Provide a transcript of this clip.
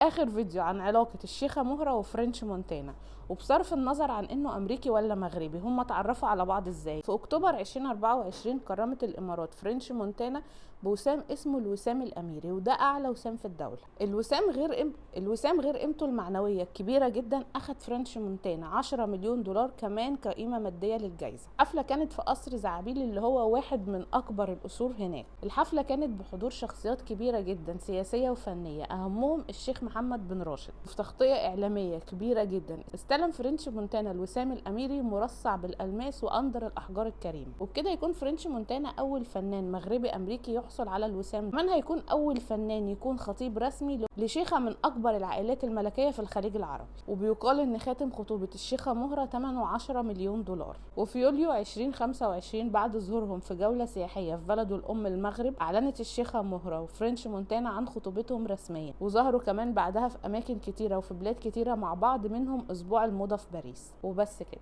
اخر فيديو عن علاقة الشيخة مهرة وفرنش مونتانا، وبصرف النظر عن انه امريكي ولا مغربي، هم اتعرفوا على بعض ازاي؟ في اكتوبر 2024 كرمت الامارات فرنش مونتانا بوسام اسمه الوسام الاميري، وده اعلى وسام في الدولة. الوسام غير قيمته المعنوية الكبيرة جدا، اخد فرنش مونتانا 10 مليون دولار كمان كقيمة مادية للجائزة. الحفلة كانت في قصر زعابيل اللي هو واحد من اكبر القصور هناك. الحفلة كانت بحضور شخصيات كبيرة جدا سياسية وفنية، اهمهم الشيخ محمد بن راشد. في تغطية اعلامية كبيرة جدا استلم فرنش مونتانا الوسام الاميري مرصع بالالماس واندر الاحجار الكريمة، وبكده يكون فرنش مونتانا اول فنان مغربي امريكي يحصل على الوسام. كمان هيكون اول فنان يكون خطيب رسمي لشيخة من اكبر العائلات الملكية في الخليج العربي، وبيقال ان خاتم خطوبة الشيخة مهرة ثمنه 10 مليون دولار. وفي يوليو 2025 بعد ظهورهم في جولة سياحية في بلده الام المغرب، اعلنت الشيخة مهرة وفرنش مونتانا عن خطوبتهم رسميا، وظهروا كمان بعدها في اماكن كتيرة وفي بلاد كتيرة مع بعض، منهم اسبوع الموضة في باريس. وبس كده.